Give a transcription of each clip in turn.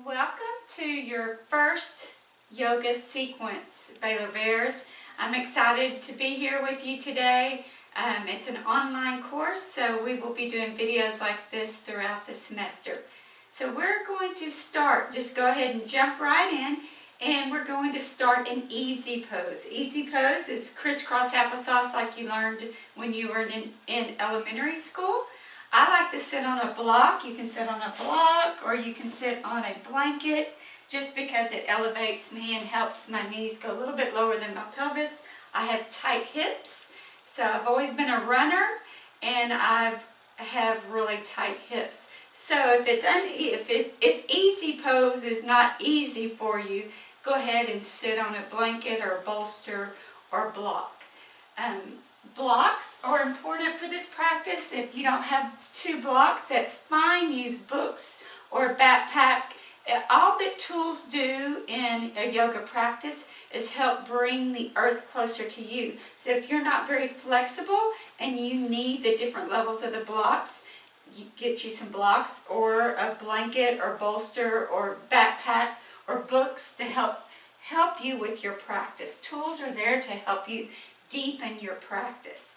Welcome to your first yoga sequence, Baylor Bears. I'm excited to be here with you today. It's an online course, so we will be doing videos like this throughout the semester. So we're going to start, just go ahead and jump right in, and we're going to start an easy pose. Easy pose is crisscross applesauce like you learned when you were in elementary school. I like to sit on a block. You can sit on a block or you can sit on a blanket just because it elevates me and helps my knees go a little bit lower than my pelvis. I have tight hips, so I've always been a runner and I have really tight hips. So if easy pose is not easy for you, go ahead and sit on a blanket or a bolster or block. Blocks are important for this practice. If you don't have two blocks, that's fine. Use books or a backpack. All that tools do in a yoga practice is help bring the earth closer to you. So if you're not very flexible and you need the different levels of the blocks, you get you some blocks or a blanket or bolster or backpack or books to help you with your practice. Tools are there to help you deepen your practice.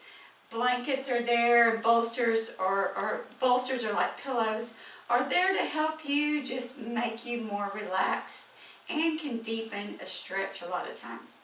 Blankets are there, and bolsters are like pillows, are there to help you just make you more relaxed and can deepen a stretch a lot of times.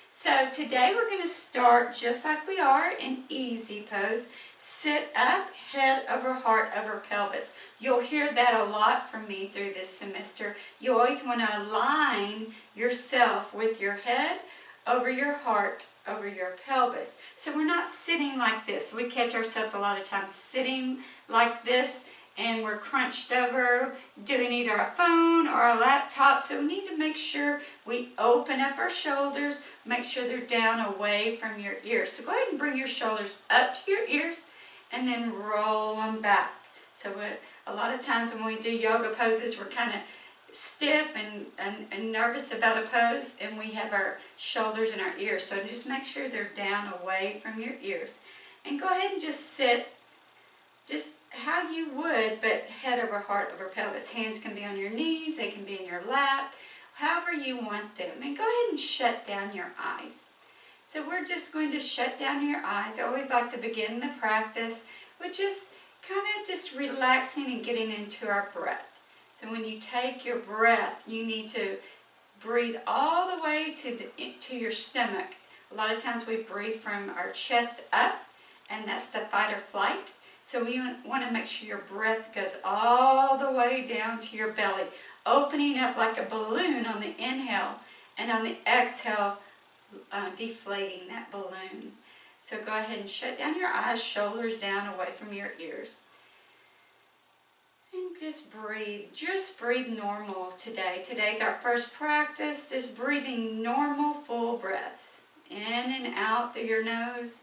So today we're going to start just like we are in easy pose. Sit up, head over heart over pelvis. You'll hear that a lot from me through this semester. You always want to align yourself with your head over your heart, over your pelvis. So we're not sitting like this. We catch ourselves a lot of times sitting like this and we're crunched over doing either a phone or a laptop. So we need to make sure we open up our shoulders, make sure they're down away from your ears. So go ahead and bring your shoulders up to your ears and then roll them back. So a lot of times when we do yoga poses, we're kind of stiff and nervous about a pose, and we have our shoulders in our ears. So just make sure they're down away from your ears. And go ahead and just sit just how you would, but head over heart over pelvis. Hands can be on your knees, they can be in your lap, however you want them. And go ahead and shut down your eyes. So we're just going to shut down your eyes. I always like to begin the practice with just kind of just relaxing and getting into our breath. So when you take your breath, you need to breathe all the way to your stomach. A lot of times we breathe from our chest up, and that's the fight or flight. So we want to make sure your breath goes all the way down to your belly, opening up like a balloon on the inhale, and on the exhale, deflating that balloon. So go ahead and shut down your eyes, shoulders down away from your ears. And just breathe normal today. Today's our first practice, just breathing normal full breaths. In and out through your nose.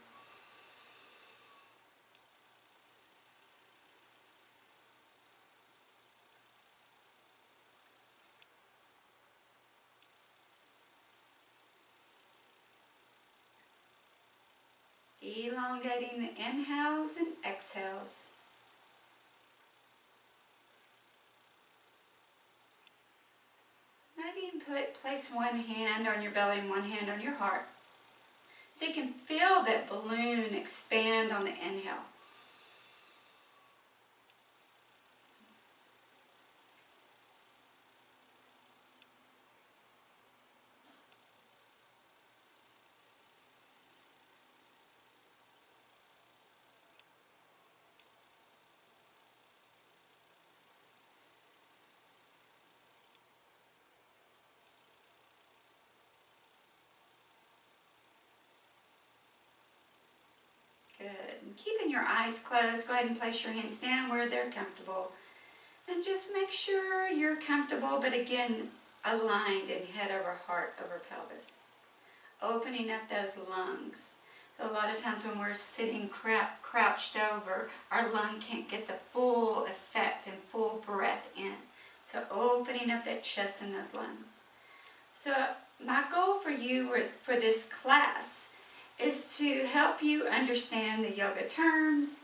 Elongating the inhales and exhales. Maybe you can place one hand on your belly and one hand on your heart. So you can feel that balloon expand on the inhale. Good. And keeping your eyes closed, go ahead and place your hands down where they're comfortable. And just make sure you're comfortable, but again, aligned in head over heart over pelvis. Opening up those lungs. So a lot of times when we're sitting crouched over, our lung can't get the full effect and full breath in. So opening up that chest and those lungs. So my goal for you for this class is to help you understand the yoga terms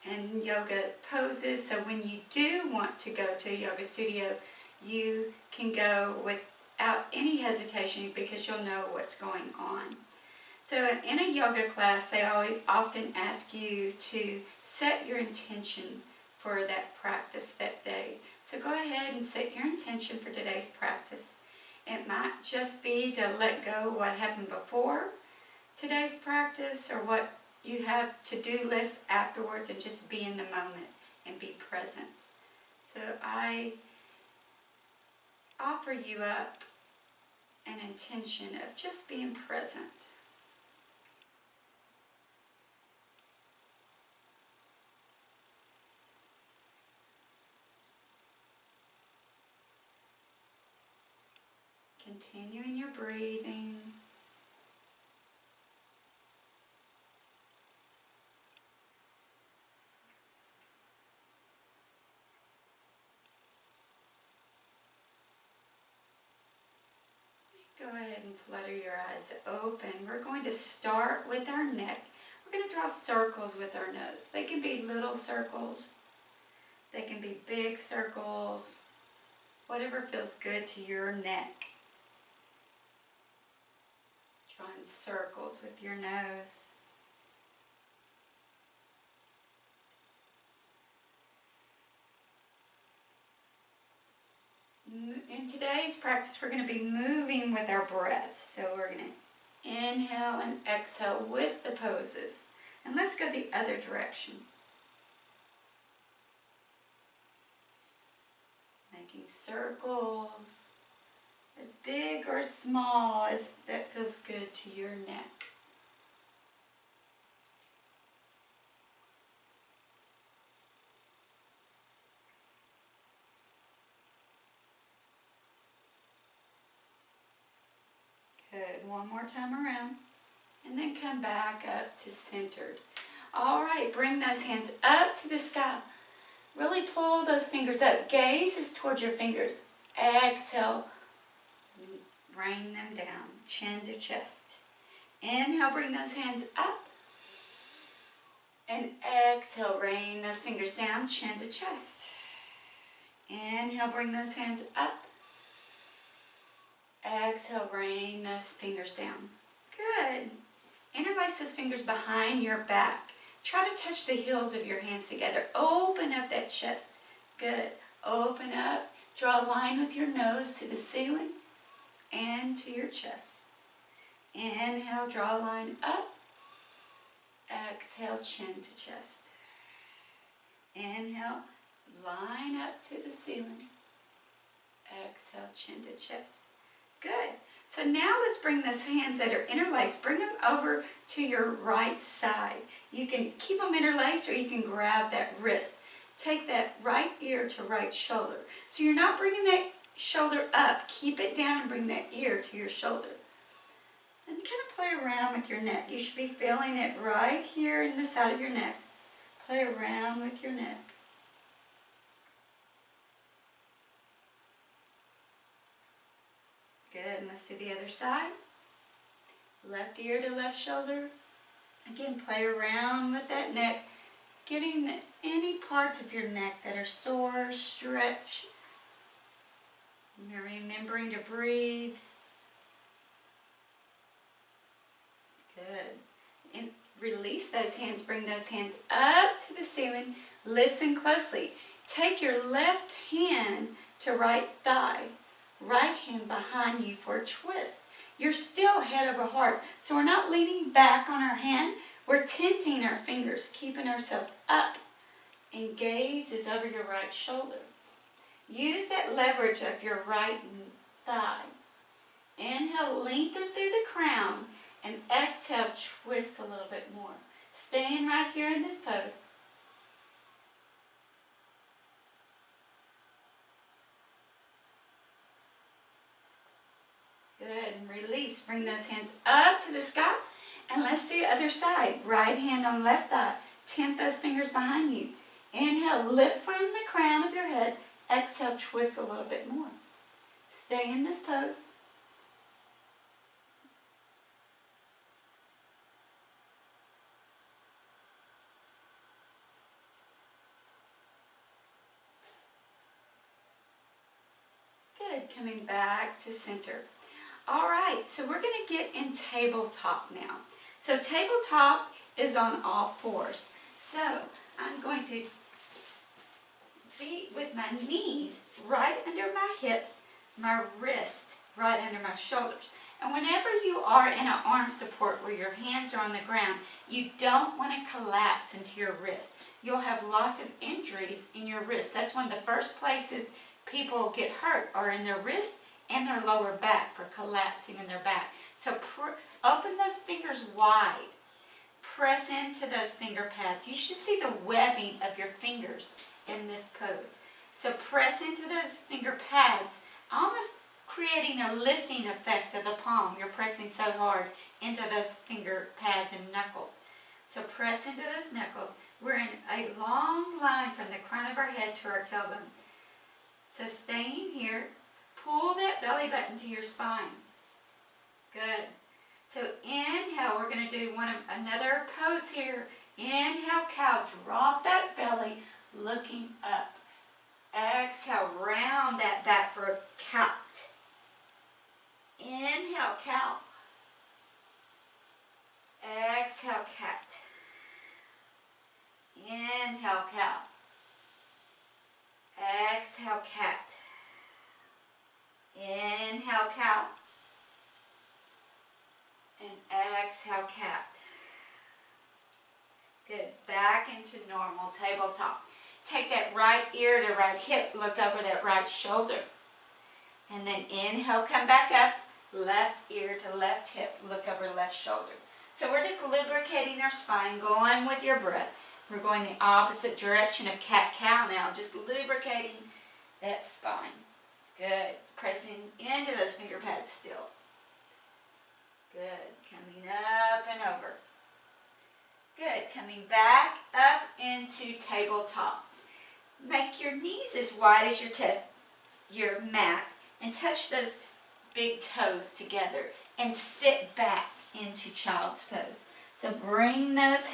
and yoga poses. So when you do want to go to a yoga studio, you can go without any hesitation because you'll know what's going on. So in a yoga class, they often ask you to set your intention for that practice that day. So go ahead and set your intention for today's practice. It might just be to let go what happened before today's practice or what you have to-do list afterwards, and just be in the moment and be present. So I offer you up an intention of just being present. Continuing your breathing. Go ahead and flutter your eyes open. We're going to start with our neck. We're going to draw circles with our nose. They can be little circles. They can be big circles. Whatever feels good to your neck. Drawing circles with your nose. In today's practice, we're going to be moving with our breath. So we're going to inhale and exhale with the poses. And let's go the other direction. Making circles, as big or small as that feels good to your neck. Good. One more time around. And then come back up to centered. All right, bring those hands up to the sky. Really pull those fingers up. Gaze is towards your fingers. Exhale. Rain them down. Chin to chest. Inhale, bring those hands up. And exhale, rain those fingers down. Chin to chest. Inhale, bring those hands up. Exhale, rain those fingers down. Good. Interlace those fingers behind your back. Try to touch the heels of your hands together. Open up that chest. Good. Open up. Draw a line with your nose to the ceiling and to your chest. Inhale, draw a line up. Exhale, chin to chest. Inhale, line up to the ceiling. Exhale, chin to chest. Good. So now let's bring those hands that are interlaced, bring them over to your right side. You can keep them interlaced or you can grab that wrist. Take that right ear to right shoulder. So you're not bringing that shoulder up. Keep it down and bring that ear to your shoulder. And kind of play around with your neck. You should be feeling it right here in the side of your neck. Play around with your neck. Good, and let's do the other side. Left ear to left shoulder. Again, play around with that neck, getting any parts of your neck that are sore, stretch. And you're remembering to breathe. Good. And release those hands, bring those hands up to the ceiling. Listen closely. Take your left hand to right thigh. Right hand behind you for a twist. You're still head over heart. So we're not leaning back on our hand. We're tenting our fingers, keeping ourselves up. And gaze is over your right shoulder. Use that leverage of your right thigh. Inhale, lengthen through the crown. And exhale, twist a little bit more. Staying right here in this pose. Good, and release. Bring those hands up to the sky. And let's do the other side. Right hand on left thigh. Tent those fingers behind you. Inhale, lift from the crown of your head. Exhale, twist a little bit more. Stay in this pose. Good, coming back to center. All right, so we're going to get in tabletop now. So tabletop is on all fours. So I'm going to be with my knees right under my hips, my wrist right under my shoulders. And whenever you are in an arm support where your hands are on the ground, you don't want to collapse into your wrist. You'll have lots of injuries in your wrist. That's one of the first places people get hurt are in their wrist and their lower back for collapsing in their back. So open those fingers wide. Press into those finger pads. You should see the webbing of your fingers in this pose. So press into those finger pads, almost creating a lifting effect of the palm. You're pressing so hard into those finger pads and knuckles. So press into those knuckles. We're in a long line from the crown of our head to our tailbone. So staying here, pull that belly button to your spine. Good. So inhale, we're going to do another pose here. Inhale, cow, drop that belly, looking up. Exhale, round that back for a cat. Inhale, cow. Exhale, cat. Inhale, cow. Exhale, cat. Inhale, cow. And exhale, cat. Good. Back into normal tabletop. Take that right ear to right hip, look over that right shoulder. And then inhale, come back up. Left ear to left hip, look over left shoulder. So we're just lubricating our spine, going with your breath. We're going the opposite direction of cat-cow now, just lubricating that spine. Good. Pressing into those finger pads still. Good. Coming up and over. Good. Coming back up into tabletop. Make your knees as wide as your mat, and touch those big toes together and sit back into child's pose. So bring those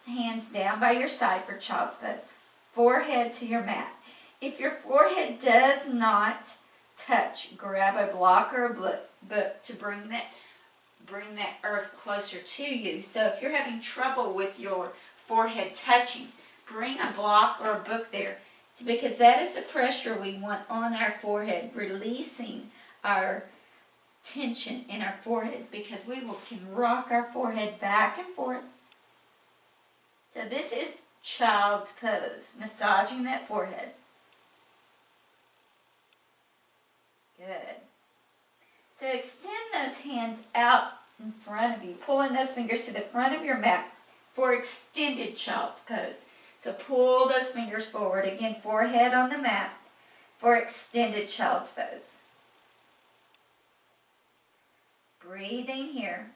hands down by your side for child's pose. Forehead to your mat. If your forehead does not touch, grab a block or a book to bring that earth closer to you. So if you're having trouble with your forehead touching, bring a block or a book there, because that is the pressure we want on our forehead, releasing our tension in our forehead, because we can rock our forehead back and forth. So this is child's pose, massaging that forehead. Good. So extend those hands out in front of you, pulling those fingers to the front of your mat for extended child's pose. So pull those fingers forward. Again, forehead on the mat for extended child's pose. Breathing here.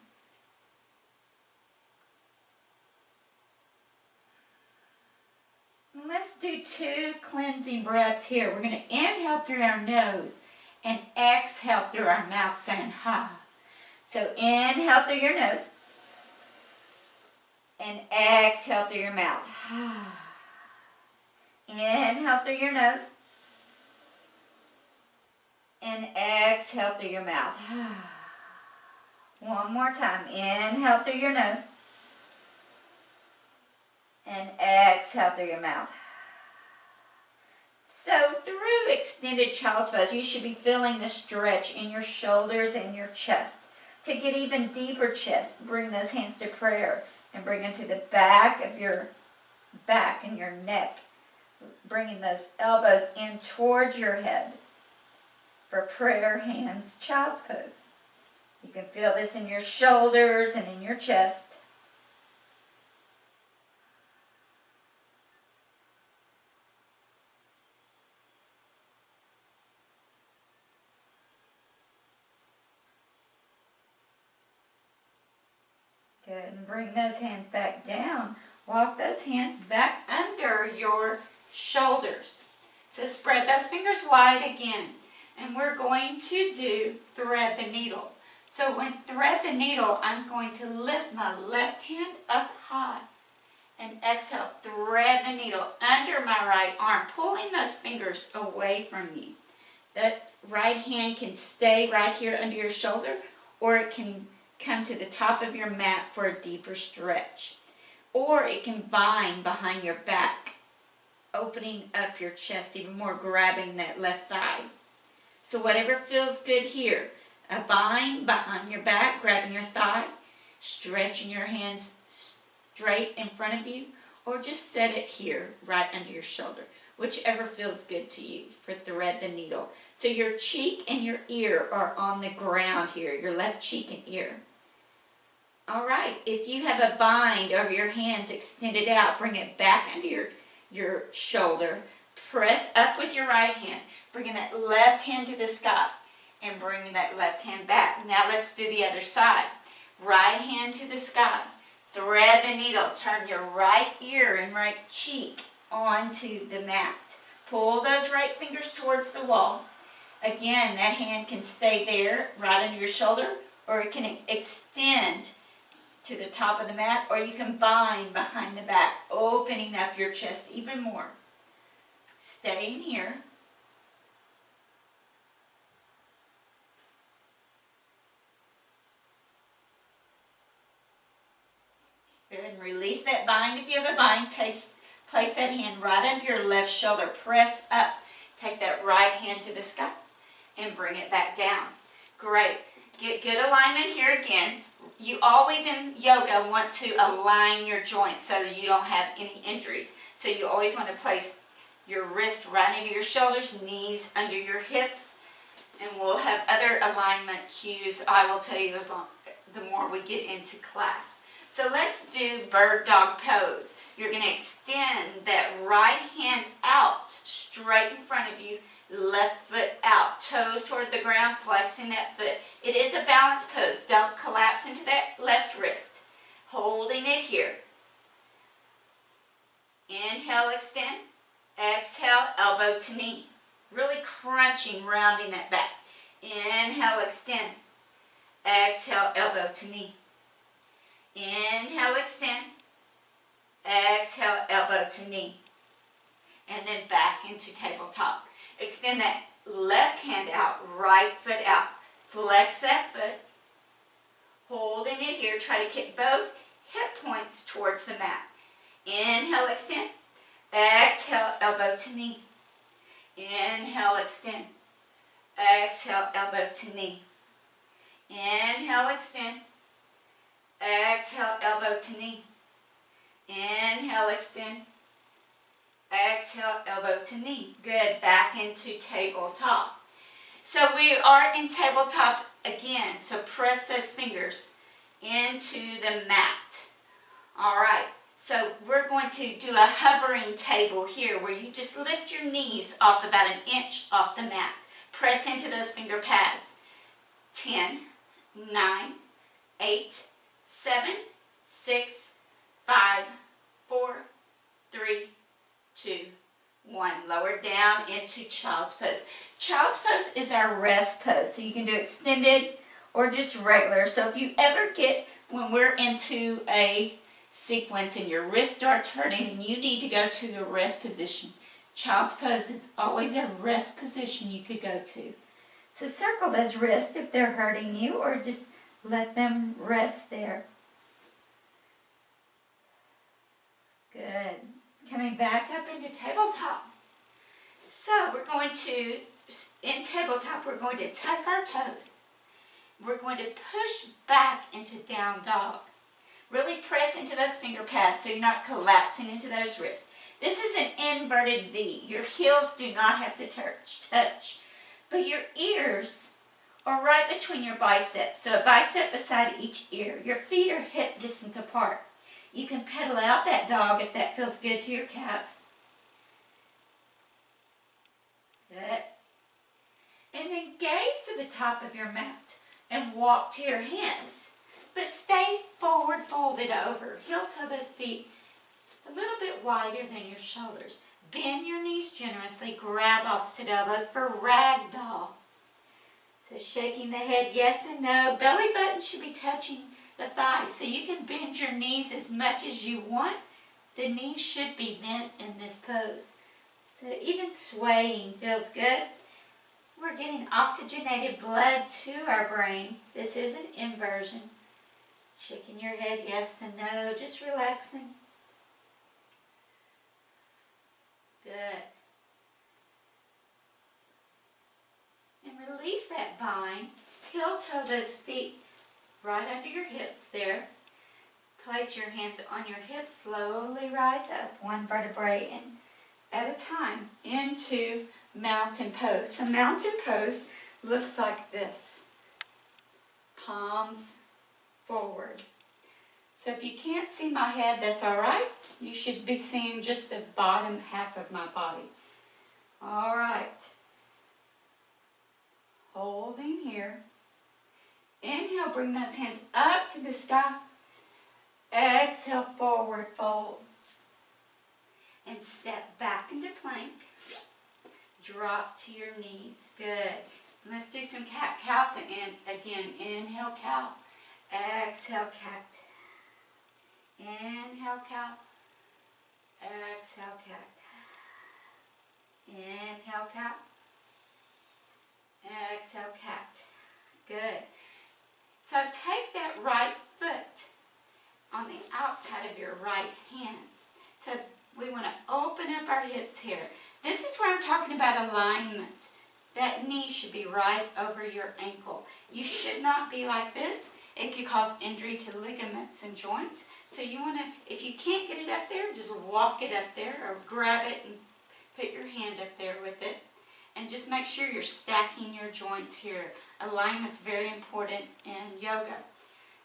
And let's do 2 cleansing breaths here. We're going to inhale through our nose and exhale through our mouth, saying ha. So inhale through your nose and exhale through your mouth. Inhale through your nose and exhale through your mouth. One more time. Inhale through your nose and exhale through your mouth. So through extended child's pose, you should be feeling the stretch in your shoulders and your chest. To get even deeper chest, bring those hands to prayer and bring them to the back of your back and your neck. Bringing those elbows in towards your head for prayer hands, child's pose. You can feel this in your shoulders and in your chest. Good, and bring those hands back down. Walk those hands back under your shoulders. So spread those fingers wide again. And we're going to do thread the needle. So when thread the needle, I'm going to lift my left hand up high. And exhale, thread the needle under my right arm, pulling those fingers away from me. That right hand can stay right here under your shoulder, or it can come to the top of your mat for a deeper stretch. Or it can bind behind your back, opening up your chest even more, grabbing that left thigh. So whatever feels good here, a bind behind your back, grabbing your thigh, stretching your hands straight in front of you, or just set it here right under your shoulder, whichever feels good to you for thread the needle. So your cheek and your ear are on the ground here, your left cheek and ear. All right, if you have a bind over your hands extended out, bring it back under your shoulder. Press up with your right hand, bringing that left hand to the sky and bringing that left hand back. Now let's do the other side. Right hand to the sky. Thread the needle. Turn your right ear and right cheek onto the mat. Pull those right fingers towards the wall. Again, that hand can stay there right under your shoulder, or it can extend to the top of the mat, or you can bind behind the back, opening up your chest even more. Staying here. Good, and release that bind. If you have a bind, place that hand right under your left shoulder. Press up. Take that right hand to the sky and bring it back down. Great. Get good alignment here again. You always in yoga want to align your joints so that you don't have any injuries. So you always want to place your wrist right into your shoulders, knees under your hips, and we'll have other alignment cues I will tell you the more we get into class. So let's do bird dog pose. You're going to extend that right hand out straight in front of you, left foot out, toes toward the ground, flexing that foot. It is a balance pose. Don't collapse into that left wrist. Holding it here. Inhale, extend. Exhale, elbow to knee. Really crunching, rounding that back. Inhale, extend. Exhale, elbow to knee. Inhale, extend. Exhale, elbow to knee. And then back into tabletop. Extend that left hand out, right foot out. Flex that foot. Holding it here. Try to kick both hip points towards the mat. Inhale, extend. Exhale, elbow to knee. Inhale, extend. Exhale, elbow to knee. Inhale, extend. Exhale, elbow to knee. Inhale, extend. Exhale, elbow to knee. Good. Back into tabletop. So we are in tabletop again. So press those fingers into the mat. All right. So we're going to do a hovering table here where you just lift your knees off about an inch off the mat. Press into those finger pads. 10, 9, 8, 7, 6, 5, 4, 3, 2, 1. Lower down into child's pose. Child's pose is our rest pose. So you can do extended or just regular. So if you ever get, when we're into a sequence and your wrist starts hurting and you need to go to the rest position, child's pose is always a rest position you could go to. So circle those wrists if they're hurting you, or just let them rest there. Good. Coming back up into tabletop. So we're going to, in tabletop, we're going to tuck our toes. We're going to push back into down dog. Really press into those finger pads so you're not collapsing into those wrists. This is an inverted V. Your heels do not have to touch. But your ears are right between your biceps. So a bicep beside each ear. Your feet are hip distance apart. You can pedal out that dog if that feels good to your calves. Good. And then gaze to the top of your mat and walk to your hands. But stay forward folded over. Heel toe those feet a little bit wider than your shoulders. Bend your knees generously. Grab opposite elbows for ragdoll. So shaking the head yes and no. Belly button should be touching the thighs. So you can bend your knees as much as you want. The knees should be bent in this pose. So even swaying feels good. we're getting oxygenated blood to our brain. This is an inversion. Shaking your head yes and no, just relaxing. Good. And release that bind. Heel toe those feet right under your hips there. Place your hands on your hips. Slowly rise up one vertebrae at a time into mountain pose. So mountain pose looks like this. Palms forward. So if you can't see my head, that's all right. You should be seeing just the bottom half of my body. All right. Holding here. Inhale, bring those hands up to the sky. Exhale, forward fold. And step back into plank. Drop to your knees. Good. Let's do some cat-cows. And again, inhale, cow. Exhale, cat. Inhale, cow. Exhale, cat. Inhale, cat. Exhale, cat. Good. So take that right foot on the outside of your right hand. So we want to open up our hips here. This is where I'm talking about alignment. That knee should be right over your ankle. You should not be like this. It could cause injury to ligaments and joints. So you want to, if you can't get it up there, just walk it up there or grab it and put your hand up there with it. And just make sure you're stacking your joints here. Alignment's very important in yoga.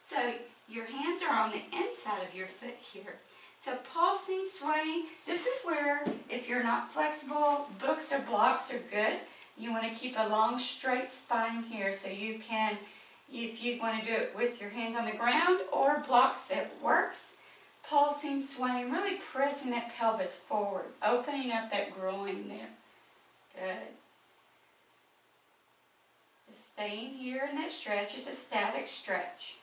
So your hands are on the inside of your foot here. So pulsing, swaying, this is where, if you're not flexible, books or blocks are good. You want to keep a long, straight spine here so you can, if you want to do it with your hands on the ground or blocks, that works. Pulsing, swaying, really pressing that pelvis forward, opening up that groin there. Good. Just staying here in that stretch. It's a static stretch.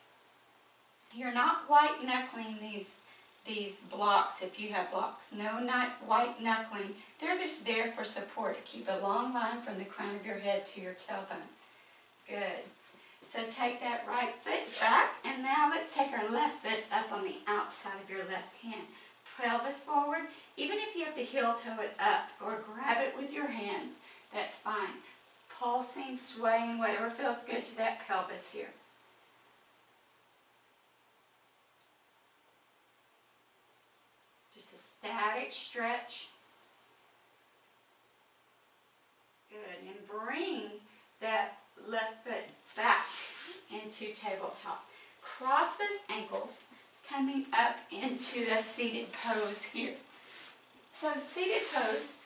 You're not white knuckling these blocks if you have blocks. No, not white knuckling. They're just there for support to keep a long line from the crown of your head to your tailbone. Good. So take that right foot back, and now let's take our left foot up on the outside of your left hand. Pelvis forward. Even if you have to heel toe it up or grab it with your hand, that's fine. Pulsing, swaying, whatever feels good to that pelvis here. Just a static stretch. Good. And bring that left foot back into tabletop. Cross those ankles, coming up into the seated pose here. So seated pose,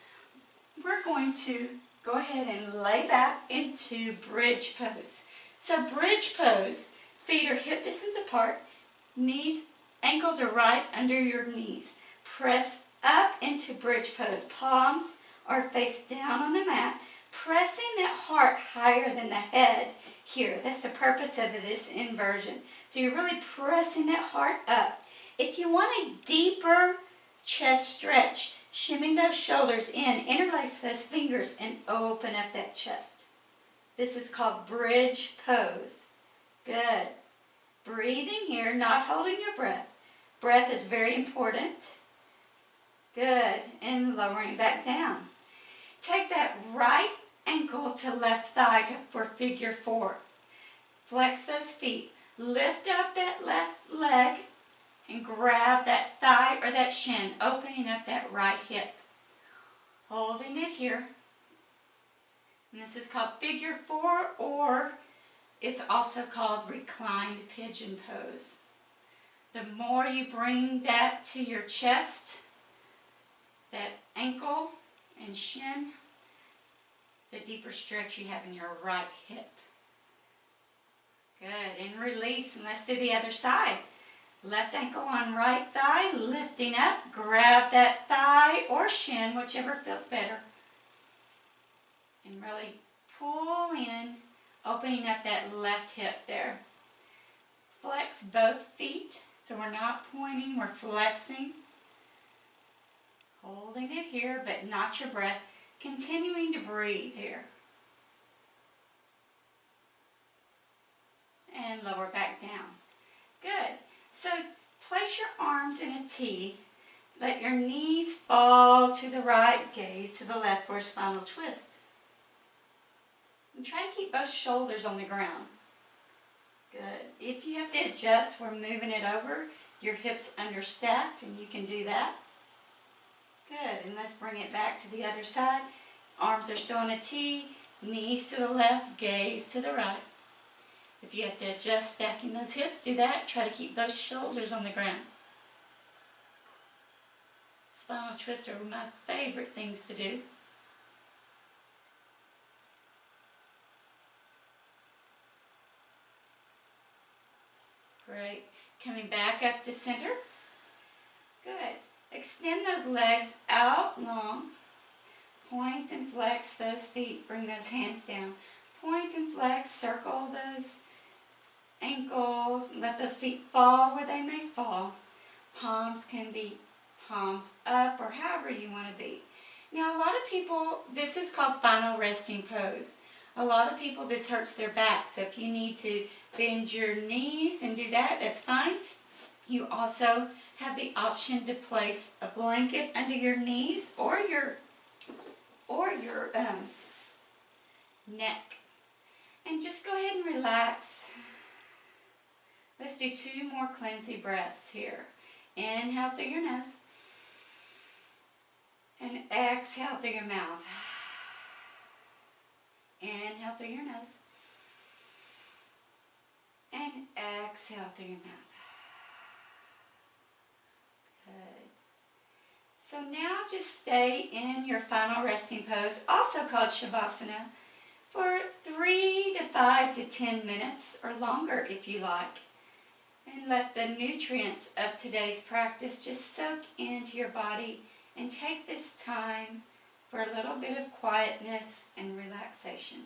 we're going to go ahead and lay back into bridge pose. So bridge pose, feet are hip distance apart, knees, ankles are right under your knees. Press up into bridge pose. Palms are face down on the mat, pressing that heart higher than the head here. That's the purpose of this inversion. So you're really pressing that heart up. If you want a deeper chest stretch, shimmy those shoulders in, interlace those fingers, and open up that chest. This is called bridge pose. Good. Breathing here, not holding your breath. Breath is very important. Good. And lowering back down. Take that right ankle to left thigh for figure 4. Flex those feet. Lift up that left leg and grab that thigh or that shin, opening up that right hip. Holding it here. And this is called figure 4, or it's also called reclined pigeon pose. The more you bring that to your chest, that ankle and shin, the deeper stretch you have in your right hip. Good. And release. And let's do the other side. Left ankle on right thigh, lifting up. Grab that thigh or shin, whichever feels better. And really pull in, opening up that left hip there. Flex both feet. So we're not pointing, we're flexing. Holding it here, but not your breath. Continuing to breathe here. and lower back down. Good. So place your arms in a T. Let your knees fall to the right, gaze to the left for a spinal twist. And try to keep both shoulders on the ground. Good. If you have to adjust, we're moving it over. Your hips understacked, and you can do that. Good. And let's bring it back to the other side. Arms are still in a T. Knees to the left, gaze to the right. If you have to adjust stacking those hips, do that. Try to keep both shoulders on the ground. Spinal twists are my favorite things to do. Great. Coming back up to center. Good. Extend those legs out long. Point and flex those feet. Bring those hands down. Point and flex. Circle those ankles. Let those feet fall where they may fall. Palms can be palms up or however you want to be. Now a lot of people, this is called final resting pose. A lot of people, this hurts their back. So if you need to bend your knees and do that, that's fine. You also have the option to place a blanket under your knees or your neck. And just go ahead and relax. Let's do 2 more cleansing breaths here. Inhale through your nose. And exhale through your mouth. Inhale through your nose. And exhale through your mouth. Good. So now just stay in your final resting pose, also called Shavasana, for 3 to 5 to 10 minutes or longer if you like. And let the nutrients of today's practice just soak into your body and take this time for a little bit of quietness and relaxation.